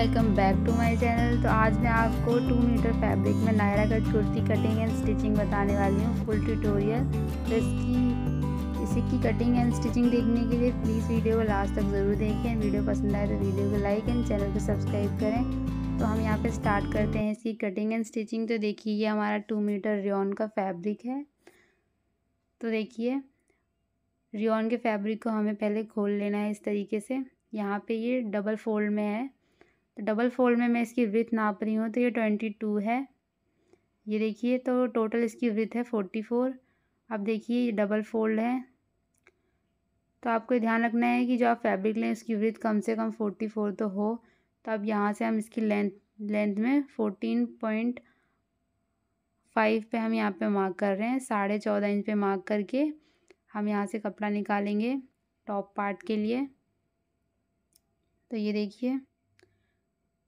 Welcome back to my channel. तो आज मैं आपको 2 मीटर फैब्रिक में Naira cut kurti cutting and stitching बताने वाली हूँ, फुल ट्यूटोरियल। तो इसकी कटिंग एंड स्टिचिंग देखने के लिए प्लीज़ वीडियो को लास्ट तक ज़रूर देखें। वीडियो पसंद आए तो वीडियो को लाइक एंड चैनल को सब्सक्राइब करें। तो हम यहाँ पे स्टार्ट करते हैं इसकी कटिंग एंड स्टिचिंग। तो देखिए ये हमारा 2 मीटर रेयॉन का फैब्रिक है। तो देखिए रेयॉन के फैब्रिक को हमें पहले खोल लेना है इस तरीके से। यहाँ पे ये डबल फोल्ड में है, तो डबल फोल्ड में मैं इसकी विड्थ नाप रही हूँ, तो ये 22 है। ये देखिए, तो टोटल इसकी विड्थ है 44। अब देखिए ये डबल फोल्ड है, तो आपको ध्यान रखना है कि जो आप फैब्रिक लें उसकी विड्थ कम से कम 44 तो हो। तो अब यहाँ से हम इसकी लेंथ में 14.5 पे हम यहाँ पे मार्क कर रहे हैं। 14.5 इंच पे मार्क करके हम यहाँ से कपड़ा निकालेंगे टॉप पार्ट के लिए। तो ये देखिए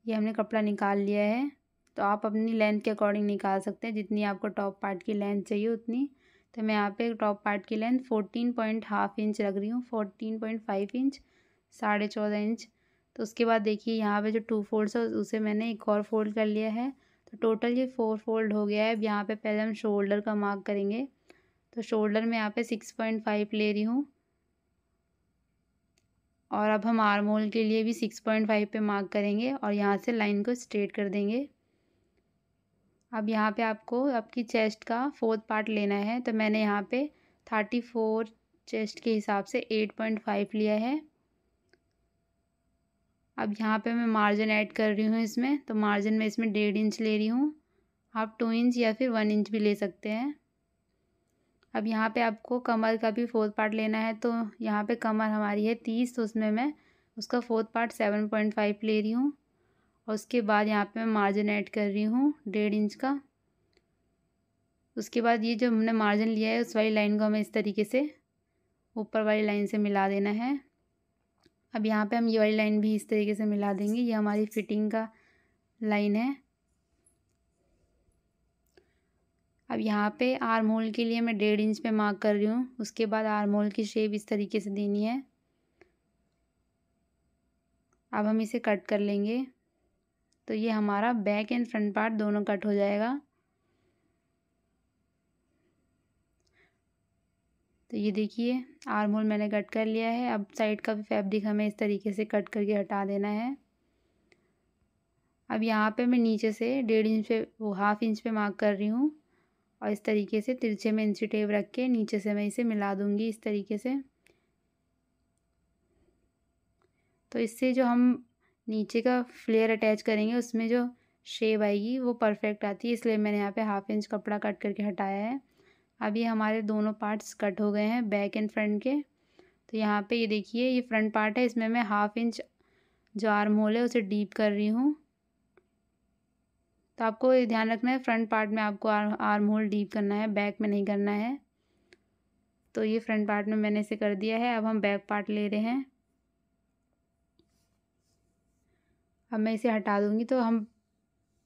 ये हमने कपड़ा निकाल लिया है। तो आप अपनी लेंथ के अकॉर्डिंग निकाल सकते हैं, जितनी आपको टॉप पार्ट की लेंथ चाहिए उतनी। तो मैं यहाँ पे टॉप पार्ट की लेंथ 14.5 इंच रख रही हूँ, 14.5 इंच, 14.5 इंच। तो उसके बाद देखिए यहाँ पे जो 2 फोल्ड्स है उसे मैंने एक और फोल्ड कर लिया है। तो टोटल ये 4 फोल्ड हो गया है। अब यहाँ पे पहले हम शोल्डर का मार्क करेंगे। तो शोल्डर में यहाँ पे 6.5 ले रही हूँ, और अब हम आर्म होल के लिए भी 6.5 पे मार्क करेंगे और यहाँ से लाइन को स्ट्रेट कर देंगे। अब यहाँ पे आपको आपकी चेस्ट का 4th पार्ट लेना है। तो मैंने यहाँ पे 34 चेस्ट के हिसाब से 8.5 लिया है। अब यहाँ पे मैं मार्जिन ऐड कर रही हूँ इसमें। तो मार्जिन में इसमें 1.5 इंच ले रही हूँ। आप 2 इंच या फिर 1 इंच भी ले सकते हैं। अब यहाँ पे आपको कमर का भी 4th पार्ट लेना है। तो यहाँ पे कमर हमारी है 30, तो उसमें मैं उसका 4th पार्ट 7.5 ले रही हूँ। और उसके बाद यहाँ पे मैं मार्जिन ऐड कर रही हूँ 1.5 इंच का। उसके बाद ये जो हमने मार्जिन लिया है उस वाली लाइन को हमें इस तरीके से ऊपर वाली लाइन से मिला देना है। अब यहाँ पे हम ये वाली लाइन भी इस तरीके से मिला देंगे। ये हमारी फिटिंग का लाइन है। अब यहाँ पे आर्म होल के लिए मैं 1.5 इंच पे मार्क कर रही हूँ। उसके बाद आर्म होल की शेप इस तरीके से देनी है। अब हम इसे कट कर लेंगे। तो ये हमारा बैक एंड फ्रंट पार्ट दोनों कट हो जाएगा। तो ये देखिए आर्म होल मैंने कट कर लिया है। अब साइड का भी फैब्रिक हमें इस तरीके से कट करके हटा देना है। अब यहाँ पे मैं नीचे से 1.5 इंच पे हाफ इंच पे मार्क कर रही हूँ, और इस तरीके से तिरछे में इंची टेप रख के नीचे से मैं इसे मिला दूँगी इस तरीके से। तो इससे जो हम नीचे का फ्लेयर अटैच करेंगे उसमें जो शेप आएगी वो परफेक्ट आती है, इसलिए मैंने यहाँ पे हाफ इंच कपड़ा कट करके हटाया है। अब ये हमारे दोनों पार्ट्स कट हो गए हैं बैक एंड फ्रंट के। तो यहाँ पे ये देखिए ये फ्रंट पार्ट है, इसमें मैं हाफ इंच जो आर्म होल है उसे डीप कर रही हूँ। तो आपको ये ध्यान रखना है फ्रंट पार्ट में आपको आर्म होल डीप करना है, बैक में नहीं करना है। तो ये फ्रंट पार्ट में मैंने इसे कर दिया है। अब हम बैक पार्ट ले रहे हैं। अब मैं इसे हटा दूँगी। तो हम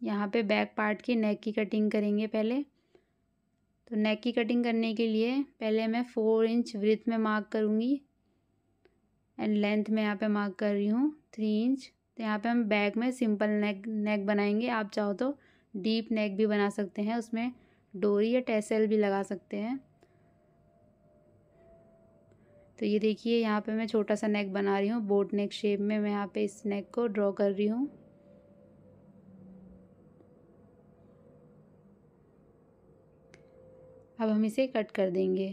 यहाँ पे बैक पार्ट की नेक की कटिंग करेंगे पहले। तो नेक की कटिंग करने के लिए पहले मैं 4 इंच विड्थ में मार्क करूँगी एंड लेंथ में यहाँ पे मार्क कर रही हूँ 3 इंच। तो यहाँ पे हम बैक में सिंपल नेक बनाएंगे। आप चाहो तो डीप नेक भी बना सकते हैं, उसमें डोरी या टैसल भी लगा सकते हैं। तो ये देखिए यहाँ पे मैं छोटा सा नेक बना रही हूँ, बोट नेक शेप में मैं यहाँ पे इस नेक को ड्रॉ कर रही हूँ। अब हम इसे कट कर देंगे।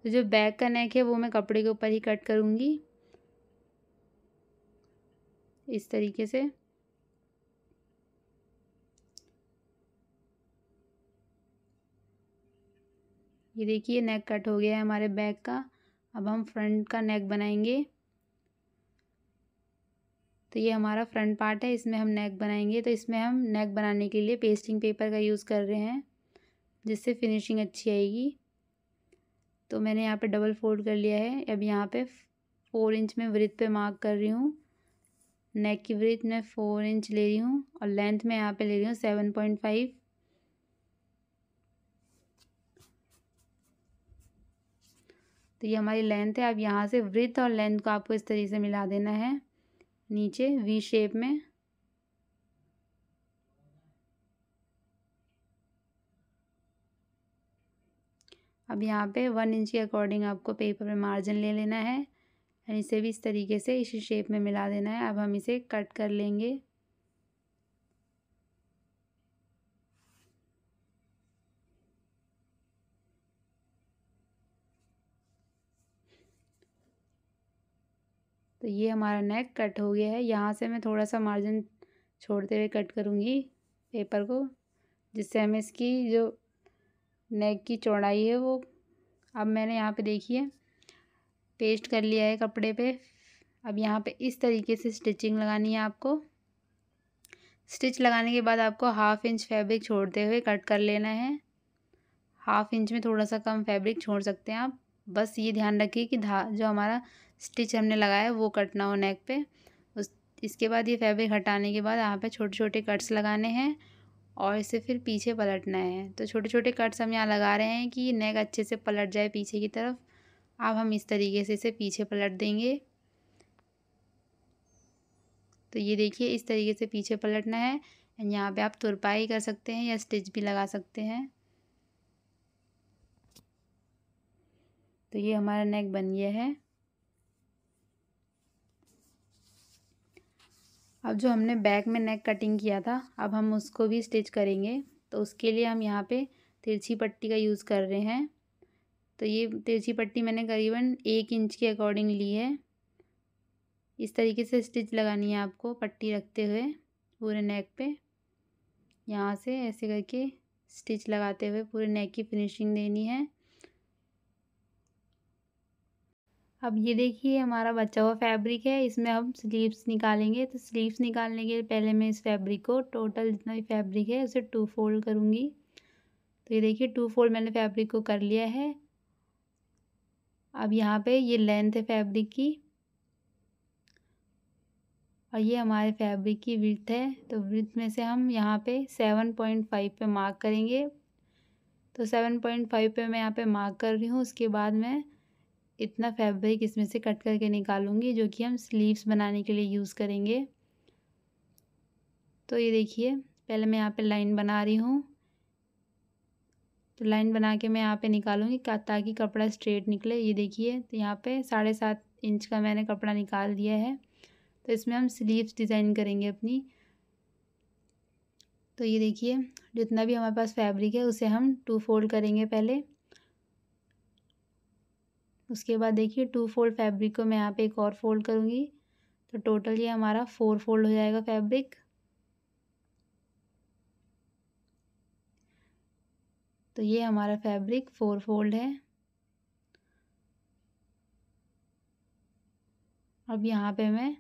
तो जो बैक का नेक है वो मैं कपड़े के ऊपर ही कट करूँगी इस तरीके से। ये देखिए नेक कट हो गया है हमारे बैक का। अब हम फ्रंट का नेक बनाएंगे। तो ये हमारा फ्रंट पार्ट है, इसमें हम नेक बनाएंगे। तो इसमें हम नेक बनाने के लिए पेस्टिंग पेपर का यूज़ कर रहे हैं, जिससे फिनिशिंग अच्छी आएगी। तो मैंने यहाँ पे डबल फोल्ड कर लिया है। अब यहाँ पे 4 इंच में विड्थ पे मार्क कर रही हूँ। नेक की विड्थ मैं 4 इंच ले रही हूँ और लेंथ में यहाँ पे ले रही हूँ 7.5। तो ये हमारी लेंथ है। अब यहाँ से विड्थ और लेंथ को आपको इस तरीके से मिला देना है नीचे वी शेप में। अब यहाँ पे 1 इंच के अकॉर्डिंग आपको पेपर पे मार्जिन ले लेना है और इसे भी इस तरीके से इसी शेप में मिला देना है। अब हम इसे कट कर लेंगे। तो ये हमारा नेक कट हो गया है। यहाँ से मैं थोड़ा सा मार्जिन छोड़ते हुए कट करूँगी पेपर को, जिससे हमें इसकी जो नेक की चौड़ाई है वो, अब मैंने यहाँ पे देखिए पेस्ट कर लिया है कपड़े पे। अब यहाँ पे इस तरीके से स्टिचिंग लगानी है आपको। स्टिच लगाने के बाद आपको 1/2 इंच फैब्रिक छोड़ते हुए कट कर लेना है। 1/2 इंच में थोड़ा सा कम फैब्रिक छोड़ सकते हैं आप। बस ये ध्यान रखिए कि जो हमारा स्टिच हमने लगाया है वो कट ना हो नेक पे। इसके बाद ये फैब्रिक हटाने के बाद यहाँ पे छोटे छोटे कट्स लगाने हैं और इसे फिर पीछे पलटना है। तो छोटे छोटे कट्स हम यहाँ लगा रहे हैं कि नेक अच्छे से पलट जाए पीछे की तरफ। अब हम इस तरीके से इसे पीछे पलट देंगे। तो ये देखिए इस तरीके से पीछे पलटना है। यहाँ पे आप तुरपाई कर सकते हैं या स्टिच भी लगा सकते हैं। तो ये हमारा नेक बन गया है। अब जो हमने बैक में नेक कटिंग किया था, अब हम उसको भी स्टिच करेंगे। तो उसके लिए हम यहाँ पे तिरछी पट्टी का यूज़ कर रहे हैं। तो ये तिरछी पट्टी मैंने करीबन 1 इंच के अकॉर्डिंग ली है। इस तरीके से स्टिच लगानी है आपको पट्टी रखते हुए पूरे नेक पे। यहाँ से ऐसे करके स्टिच लगाते हुए पूरे नेक की फिनिशिंग देनी है। अब ये देखिए हमारा बचा हुआ फैब्रिक है, इसमें हम स्लीव्स निकालेंगे। तो स्लीव्स निकालने के पहले मैं इस फैब्रिक को टोटल जितना भी फैब्रिक है उसे 2 फोल्ड करूँगी। तो ये देखिए 2 फोल्ड मैंने फैब्रिक को कर लिया है। अब यहाँ पे ये लेंथ है फैब्रिक की और ये हमारे फैब्रिक की विड्थ है। तो विड्थ में से हम यहाँ पे 7.5 पे मार्क करेंगे। तो 7.5 पे मैं यहाँ पे मार्क कर रही हूँ। उसके बाद मैं इतना फैब्रिक इसमें से कट करके निकालूंगी जो कि हम स्लीव्स बनाने के लिए यूज़ करेंगे। तो ये देखिए पहले मैं यहाँ पे लाइन बना रही हूँ। तो लाइन बना के मैं यहाँ पे निकालूंगी ताकि कपड़ा स्ट्रेट निकले। ये देखिए तो यहाँ पे 7.5 इंच का मैंने कपड़ा निकाल दिया है। तो इसमें हम स्लीव्स डिज़ाइन करेंगे अपनी। तो ये देखिए जितना भी हमारे पास फैब्रिक है उसे हम 2 फोल्ड करेंगे पहले। उसके बाद देखिए 2 फोल्ड फैब्रिक को मैं यहाँ पे एक और फोल्ड करूँगी। तो टोटल ये हमारा 4 फोल्ड हो जाएगा फैब्रिक। तो ये हमारा फैब्रिक 4 फोल्ड है। अब यहाँ पे मैं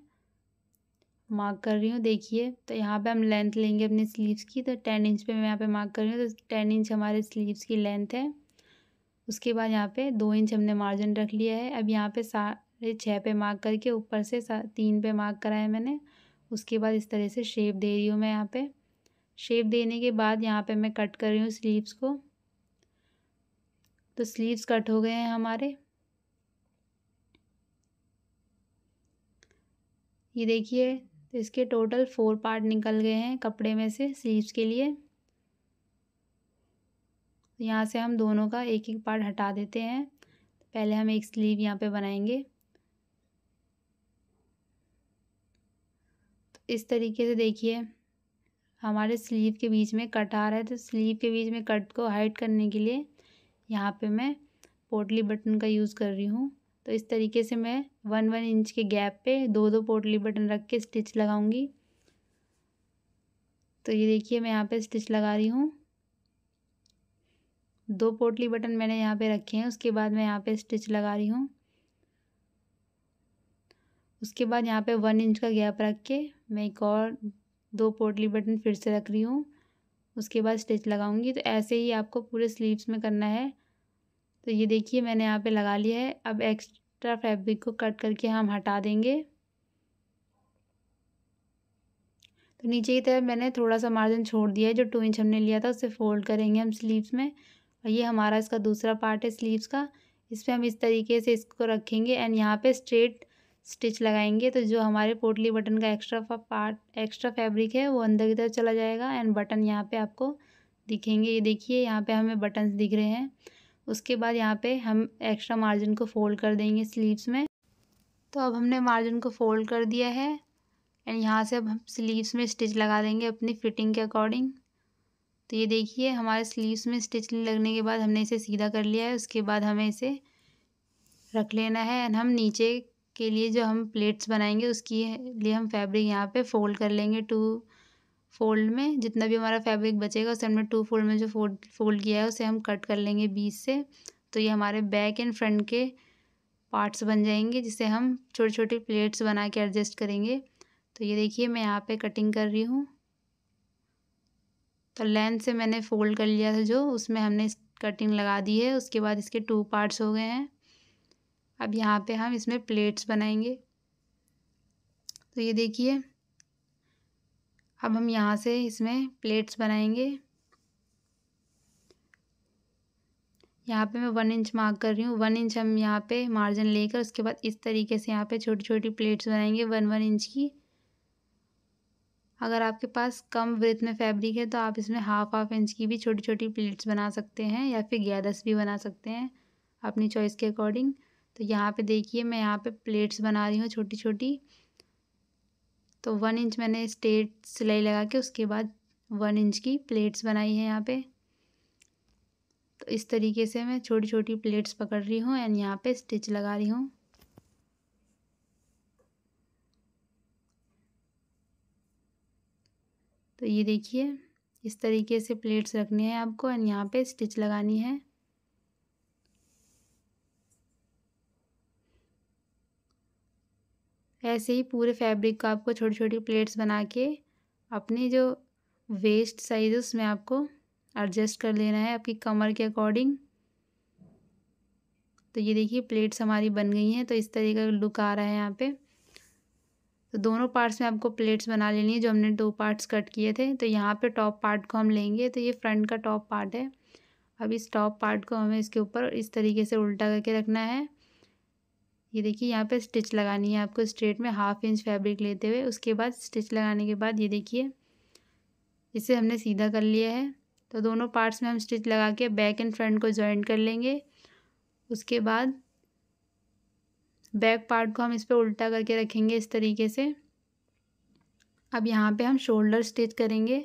मार्क कर रही हूँ। देखिए तो यहाँ पे हम लेंथ लेंगे अपनी स्लीव्स की। तो 10 इंच पे मैं यहाँ पे मार्क कर रही हूँ। तो 10 इंच हमारे स्लीव्स की लेंथ है। उसके बाद यहाँ पे 2 इंच हमने मार्जिन रख लिया है। अब यहाँ पे 6.5 पे मार्क करके ऊपर से 3 पे मार्क करा है मैंने। उसके बाद इस तरह से शेप दे रही हूँ मैं यहाँ पे। शेप देने के बाद यहाँ पे मैं कट कर रही हूँ स्लीव्स को। तो स्लीव्स कट हो गए हैं हमारे। ये देखिए तो इसके टोटल 4 पार्ट निकल गए हैं कपड़े में से स्लीव्स के लिए। तो यहाँ से हम दोनों का एक एक पार्ट हटा देते हैं। पहले हम एक स्लीव यहाँ पे बनाएंगे। तो इस तरीके से देखिए हमारे स्लीव के बीच में कट आ रहा है। तो स्लीव के बीच में कट को हाइड करने के लिए यहाँ पे मैं पोटली बटन का यूज़ कर रही हूँ। तो इस तरीके से मैं 1-1 इंच के गैप पे 2-2 पोटली बटन रख के स्टिच लगाऊंगी। तो ये देखिए मैं यहाँ पे स्टिच लगा रही हूँ। 2 पोटली बटन मैंने यहाँ पे रखे हैं। उसके बाद मैं यहाँ पे स्टिच लगा रही हूँ। उसके बाद यहाँ पे 1 इंच का गैप रख के मैं एक और 2 पोटली बटन फिर से रख रही हूँ। उसके बाद स्टिच लगाऊंगी। तो ऐसे ही आपको पूरे स्लीव्स में करना है। तो ये देखिए मैंने यहाँ पे लगा लिया है। अब एक्स्ट्रा फैब्रिक को कट करके हम हटा देंगे। तो नीचे की तरफ मैंने थोड़ा सा मार्जिन छोड़ दिया है। जो 2 इंच हमने लिया था उसे फोल्ड करेंगे हम स्लीव्स में। और ये हमारा इसका दूसरा पार्ट है स्लीव्स का। इस पर हम इस तरीके से इसको रखेंगे एंड यहाँ पे स्ट्रेट स्टिच लगाएंगे। तो जो हमारे पोटली बटन का एक्स्ट्रा फैब्रिक है वो अंदर की तरफ चला जाएगा एंड बटन यहाँ पे आपको दिखेंगे। ये देखिए यहाँ पे हमें बटन्स दिख रहे हैं। उसके बाद यहाँ पे हम एक्स्ट्रा मार्जिन को फोल्ड कर देंगे स्लीव्स में। तो अब हमने मार्जिन को फोल्ड कर दिया है एंड यहाँ से अब हम स्लीव्स में स्टिच लगा देंगे अपनी फिटिंग के अकॉर्डिंग। तो ये देखिए हमारे स्लीव्स में स्टिच लगने के बाद हमने इसे सीधा कर लिया है। उसके बाद हमें इसे रख लेना है एंड हम नीचे के लिए जो हम प्लेट्स बनाएंगे उसके लिए हम फैब्रिक यहाँ पे फोल्ड कर लेंगे। 2 फोल्ड में जितना भी हमारा फैब्रिक बचेगा उसे हमने 2 फोल्ड में जो फोल्ड किया है उसे हम कट कर लेंगे बीच से। तो ये हमारे बैक एंड फ्रंट के पार्ट्स बन जाएंगे जिसे हम छोटी छोटी प्लेट्स बना के एडजस्ट करेंगे। तो ये देखिए मैं यहाँ पे कटिंग कर रही हूँ। तो लेंथ से मैंने फोल्ड कर लिया था जो, उसमें हमने कटिंग लगा दी है। उसके बाद इसके 2 पार्ट्स हो गए हैं। अब यहाँ पे हम इसमें प्लेट्स बनाएंगे। तो ये देखिए अब हम यहाँ से इसमें प्लेट्स बनाएंगे। यहाँ पे मैं 1 इंच मार्क कर रही हूँ। 1 इंच हम यहाँ पे मार्जिन लेकर उसके बाद इस तरीके से यहाँ पे छोटी छोटी प्लेट्स बनाएंगे 1-1 इंच की। अगर आपके पास कम विड्थ में फैब्रिक है तो आप इसमें हाफ इंच की भी छोटी छोटी प्लेट्स बना सकते हैं या फिर 11 भी बना सकते हैं अपनी चॉइस के अकॉर्डिंग। तो यहाँ पे देखिए मैं यहाँ पे प्लेट्स बना रही हूँ छोटी छोटी। तो 1 इंच मैंने स्ट्रेट सिलाई लगा के उसके बाद 1 इंच की प्लेट्स बनाई है यहाँ पे। तो इस तरीके से मैं छोटी छोटी प्लेट्स पकड़ रही हूँ एंड यहाँ पे स्टिच लगा रही हूँ। तो ये देखिए इस तरीके से प्लेट्स रखनी है आपको एंड यहाँ पे स्टिच लगानी है। ऐसे ही पूरे फैब्रिक को आपको छोटी छोटी प्लेट्स बना के अपनी जो वेस्ट साइज है उसमें आपको एडजस्ट कर लेना है आपकी कमर के अकॉर्डिंग। तो ये देखिए प्लेट्स हमारी बन गई हैं। तो इस तरीके का लुक आ रहा है यहाँ पे। तो दोनों पार्ट्स में आपको प्लेट्स बना लेनी है जो हमने 2 पार्ट्स कट किए थे। तो यहाँ पे टॉप पार्ट को हम लेंगे। तो ये फ्रंट का टॉप पार्ट है। अब इस टॉप पार्ट को हमें इसके ऊपर इस तरीके से उल्टा करके रखना है। ये देखिए यहाँ पे स्टिच लगानी है आपको स्ट्रेट में 1/2 इंच फैब्रिक लेते हुए। उसके बाद स्टिच लगाने के बाद ये देखिए इसे हमने सीधा कर लिया है। तो दोनों पार्ट्स में हम स्टिच लगा के बैक एंड फ्रंट को जॉइंट कर लेंगे। उसके बाद बैक पार्ट को हम इस पर उल्टा करके रखेंगे इस तरीके से। अब यहाँ पे हम शोल्डर स्टिच करेंगे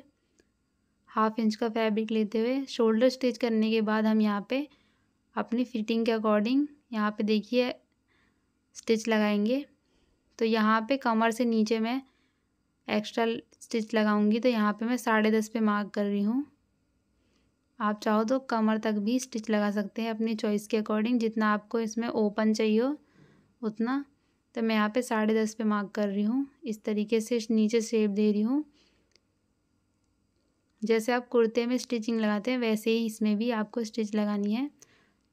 1/2 इंच का फैब्रिक लेते हुए। शोल्डर स्टिच करने के बाद हम यहाँ पे अपनी फिटिंग के अकॉर्डिंग यहाँ पे देखिए स्टिच लगाएंगे। तो यहाँ पे कमर से नीचे मैं एक्स्ट्रा स्टिच लगाऊंगी। तो यहाँ पे मैं 10.5 पे मार्क कर रही हूँ। आप चाहो तो कमर तक भी स्टिच लगा सकते हैं अपनी चॉइस के अकॉर्डिंग, जितना आपको इसमें ओपन चाहिए हो उतना। तो मैं यहाँ पे 10.5 पे मार्क कर रही हूँ। इस तरीके से नीचे शेप दे रही हूँ। जैसे आप कुर्ते में स्टिचिंग लगाते हैं वैसे ही इसमें भी आपको स्टिच लगानी है।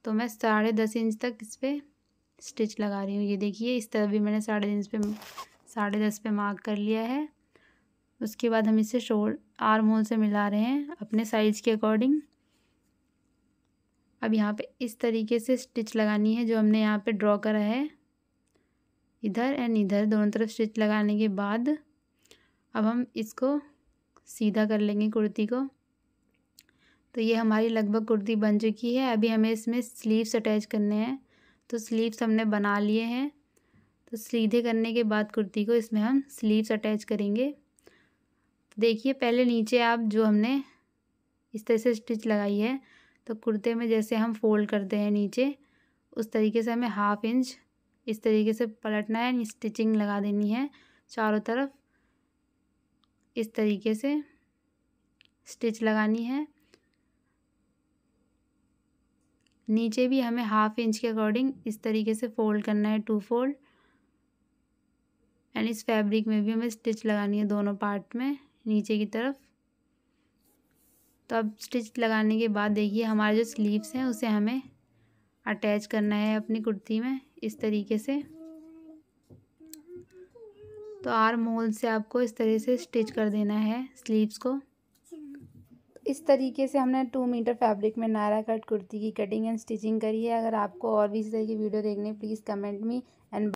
तो मैं 10.5 इंच तक इस पर स्टिच लगा रही हूँ। ये देखिए इस तरह भी मैंने 10.5 पे मार्क कर लिया है। उसके बाद हम इसे आर्म होल से मिला रहे हैं अपने साइज़ के अकॉर्डिंग। अब यहाँ पे इस तरीके से स्टिच लगानी है जो हमने यहाँ पे ड्रॉ करा है। इधर एंड इधर दोनों तरफ स्टिच लगाने के बाद अब हम इसको सीधा कर लेंगे कुर्ती को। तो ये हमारी लगभग कुर्ती बन चुकी है। अभी हमें इसमें स्लीव्स अटैच करने हैं। तो स्लीव्स हमने बना लिए हैं। तो सीधे करने के बाद कुर्ती को इसमें हम स्लीव्स अटैच करेंगे। देखिए पहले नीचे आप जो हमने इस तरह से स्टिच लगाई है तो कुर्ते में जैसे हम फोल्ड करते हैं नीचे उस तरीके से हमें 1/2 इंच इस तरीके से पलटना है। स्टिचिंग लगा देनी है चारों तरफ। इस तरीके से स्टिच लगानी है। नीचे भी हमें 1/2 इंच के अकॉर्डिंग इस तरीके से फोल्ड करना है 2 फोल्ड। एंड इस फैब्रिक में भी हमें स्टिच लगानी है दोनों पार्ट में नीचे की तरफ। तो अब स्टिच लगाने के बाद देखिए हमारे जो स्लीव्स हैं उसे हमें अटैच करना है अपनी कुर्ती में इस तरीके से। तो आर्म होल से आपको इस तरह से स्टिच कर देना है स्लीव्स को। इस तरीके से हमने 2 मीटर फैब्रिक में नायरा कट कुर्ती की कटिंग एंड स्टिचिंग करी है। अगर आपको और भी इस तरह की वीडियो देखनी प्लीज़ कमेंट मी एंड